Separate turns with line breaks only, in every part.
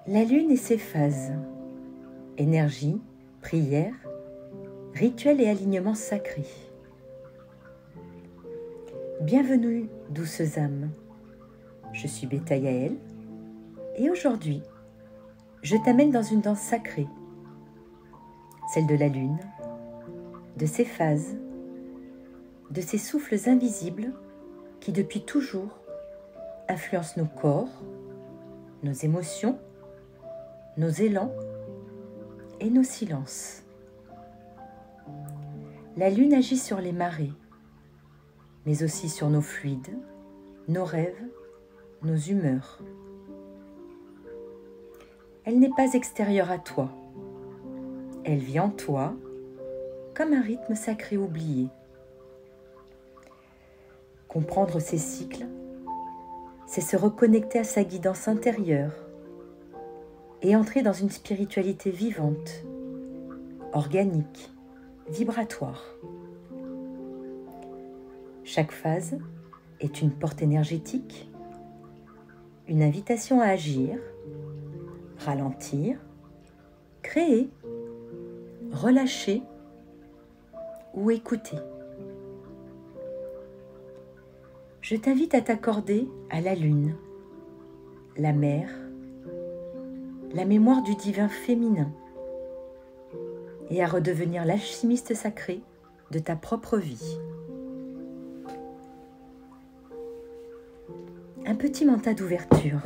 La lune et ses phases, énergie, prière, rituel et alignement sacré. Bienvenue, douces âmes. Je suis Beta Yael et aujourd'hui, je t'amène dans une danse sacrée, celle de la lune, de ses phases, de ces souffles invisibles qui depuis toujours influencent nos corps, nos émotions, nos élans et nos silences. La lune agit sur les marées, mais aussi sur nos fluides, nos rêves, nos humeurs. Elle n'est pas extérieure à toi. Elle vit en toi comme un rythme sacré oublié. Comprendre ces cycles, c'est se reconnecter à sa guidance intérieure et entrer dans une spiritualité vivante, organique, vibratoire. Chaque phase est une porte énergétique, une invitation à agir, ralentir, créer, relâcher ou écouter. Je t'invite à t'accorder à la lune, la mer, la mémoire du divin féminin et à redevenir l'alchimiste sacré de ta propre vie. Un petit mantra d'ouverture.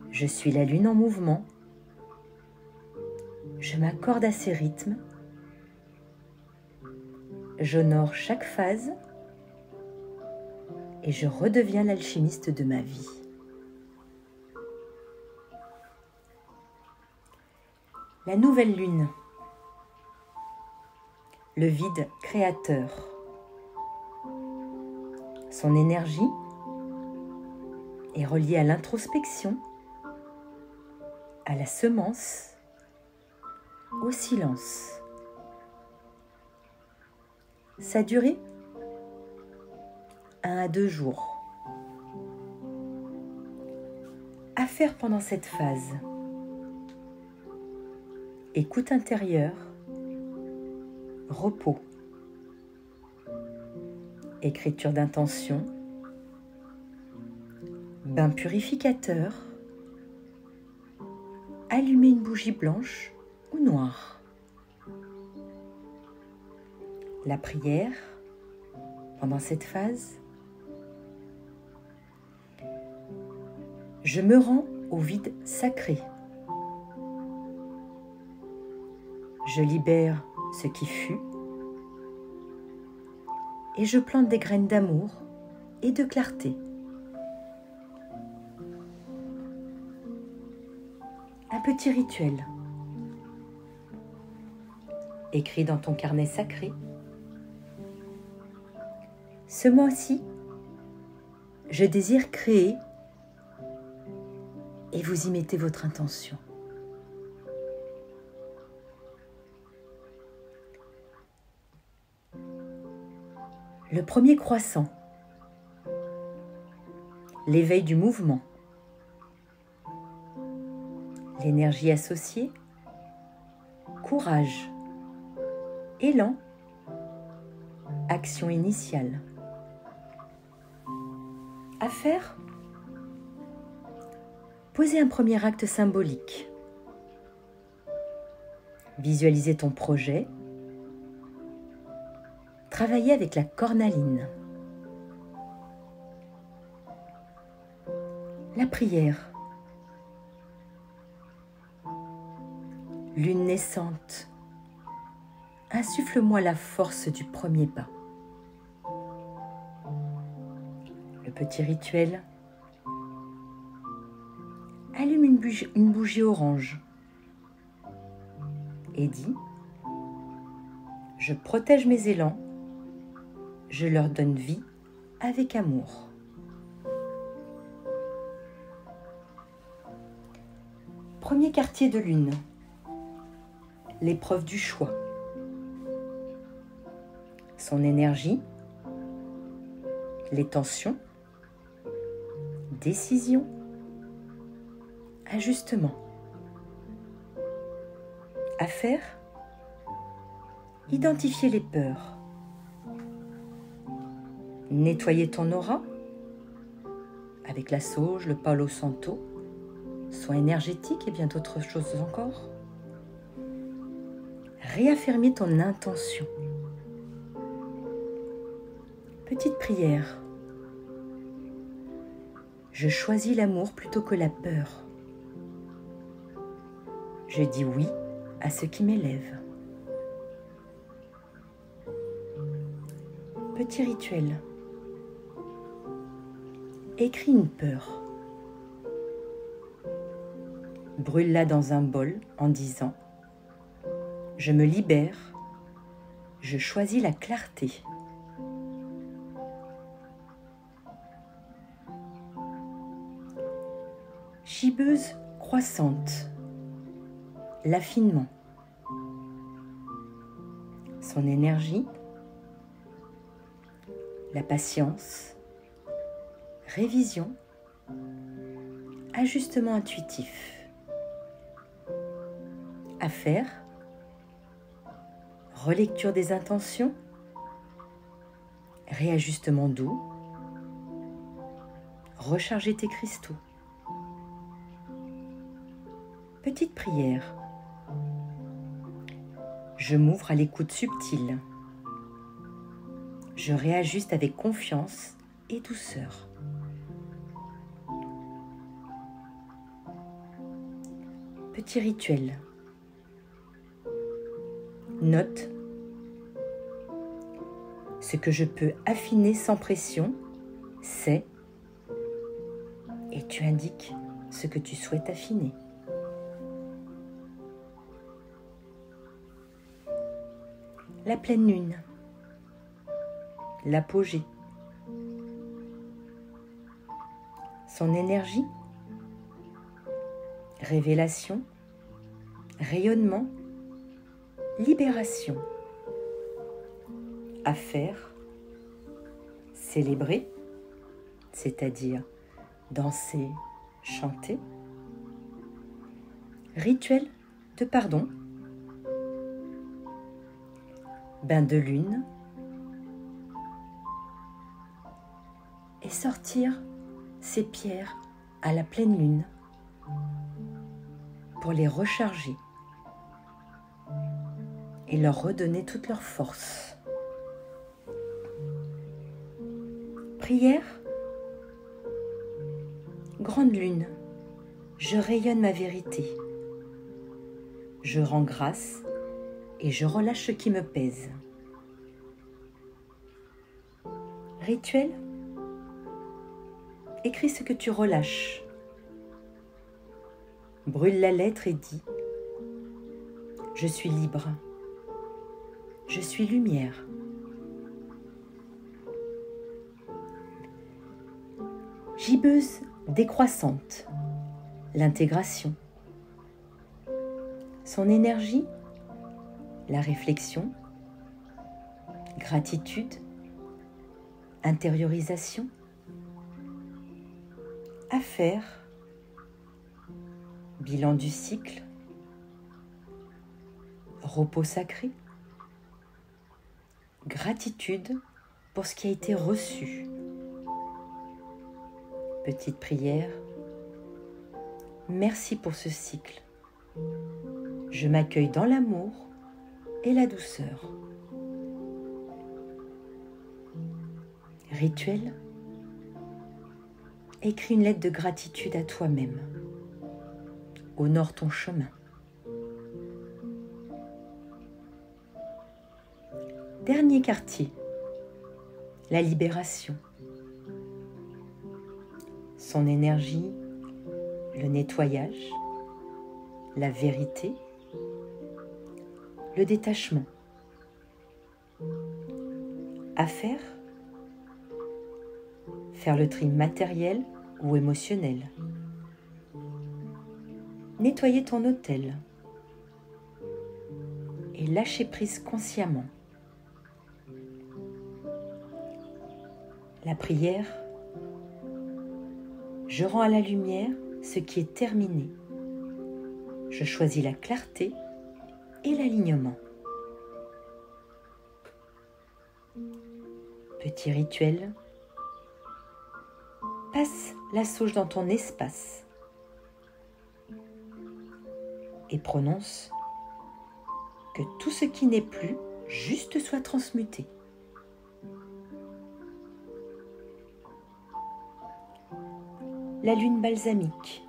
Je suis la lune en mouvement. Je m'accorde à ces rythmes. J'honore chaque phase et je redeviens l'alchimiste de ma vie. La nouvelle lune, le vide créateur. Son énergie est reliée à l'introspection, à la semence, au silence. Sa durée, 1 à 2 jours. À faire pendant cette phase. Écoute intérieure, repos, écriture d'intention, bain purificateur, allumer une bougie blanche ou noire. La prière, pendant cette phase, je me rends au vide sacré. Je libère ce qui fut et je plante des graines d'amour et de clarté. Un petit rituel. Écris dans ton carnet sacré. Ce mois-ci, je désire créer et vous y mettez votre intention. Le premier croissant, l'éveil du mouvement, l'énergie associée, courage, élan, action initiale. À faire, posez un premier acte symbolique. Visualisez ton projet. Travaillez avec la cornaline. La prière. Lune naissante, insuffle-moi la force du premier pas. Le petit rituel. Allume une bougie orange et dis: je protège mes élans. Je leur donne vie avec amour. Premier quartier de lune, l'épreuve du choix. Son énergie, les tensions, décision, ajustement. À faire, identifier les peurs. Nettoyer ton aura avec la sauge, le Palo Santo, soins énergétiques et bien d'autres choses encore. Réaffirmer ton intention. Petite prière. Je choisis l'amour plutôt que la peur. Je dis oui à ce qui m'élève. Petit rituel. Écris une peur. Brûle-la dans un bol en disant « Je me libère, je choisis la clarté ». Gibbeuse croissante. L'affinement. Son énergie, la patience, révision, ajustement intuitif. À faire, relecture des intentions, réajustement doux, recharger tes cristaux. Petite prière. Je m'ouvre à l'écoute subtile. Je réajuste avec confiance et douceur. Petit rituel. Note ce que je peux affiner sans pression, c'est, et tu indiques ce que tu souhaites affiner. La pleine lune, l'apogée, son énergie, révélation, rayonnement, libération. À faire, célébrer, c'est-à-dire danser, chanter. Rituel de pardon. Bain de lune. Et sortir ces pierres à la pleine lune pour les recharger et leur redonner toute leur force. Prière. Grande lune, je rayonne ma vérité. Je rends grâce et je relâche ce qui me pèse. Rituel. Écris ce que tu relâches. Brûle la lettre et dis « Je suis libre. Je suis lumière. » Gibbeuse décroissante. L'intégration. Son énergie, la réflexion, gratitude, intériorisation. À faire, bilan du cycle, repos sacré, gratitude pour ce qui a été reçu. Petite prière, merci pour ce cycle. Je m'accueille dans l'amour et la douceur. Rituel. Écris une lettre de gratitude à toi-même. Honore ton chemin. Dernier quartier. La libération. Son énergie, le nettoyage, la vérité, le détachement. À faire. Faire le tri matériel ou émotionnel. Nettoyer ton hôtel et lâcher prise consciemment. La prière. Je rends à la lumière ce qui est terminé. Je choisis la clarté et l'alignement. Petit rituel. Passe la sauge dans ton espace et prononce que tout ce qui n'est plus juste soit transmuté. La lune balsamique,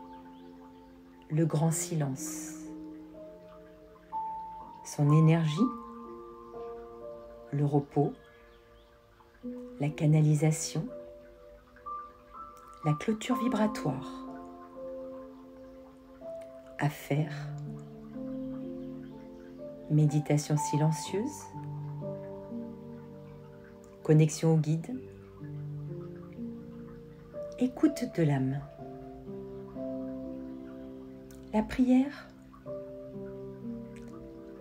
le grand silence, son énergie, le repos, la canalisation, la clôture vibratoire. À faire, méditation silencieuse, connexion au guide, écoute de l'âme. La prière,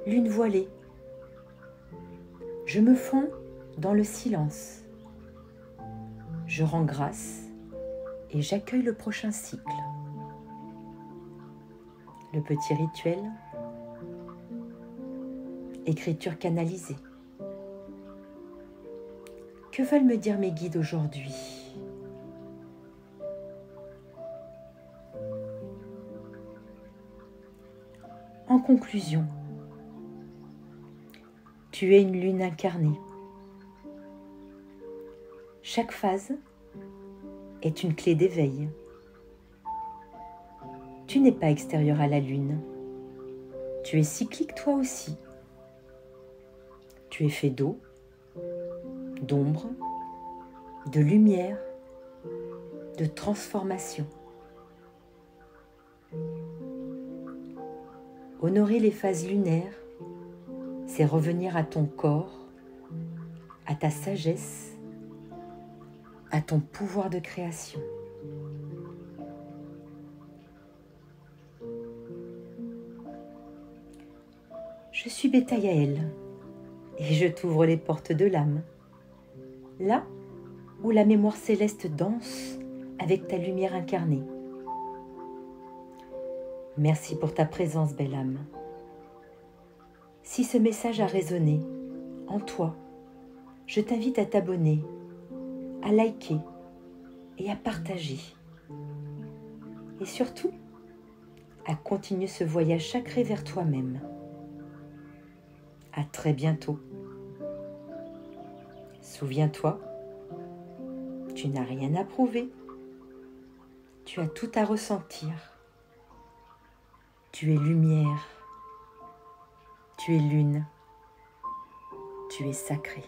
lune voilée. Je me fonds dans le silence. Je rends grâce et j'accueille le prochain cycle. Le petit rituel, écriture canalisée. Que veulent me dire mes guides aujourd'hui ? En conclusion, tu es une lune incarnée. Chaque phase est une clé d'éveil. Tu n'es pas extérieur à la lune. Tu es cyclique toi aussi. Tu es fait d'eau, d'ombre, de lumière, de transformation. Honorer les phases lunaires, c'est revenir à ton corps, à ta sagesse, à ton pouvoir de création. Je suis Bétayael et je t'ouvre les portes de l'âme, là où la mémoire céleste danse avec ta lumière incarnée. Merci pour ta présence, belle âme. Si ce message a résonné en toi, je t'invite à t'abonner, à liker et à partager. Et surtout, à continuer ce voyage sacré vers toi-même. À très bientôt. Souviens-toi, tu n'as rien à prouver. Tu as tout à ressentir. Tu es lumière. Tu es lune. Tu es sacré.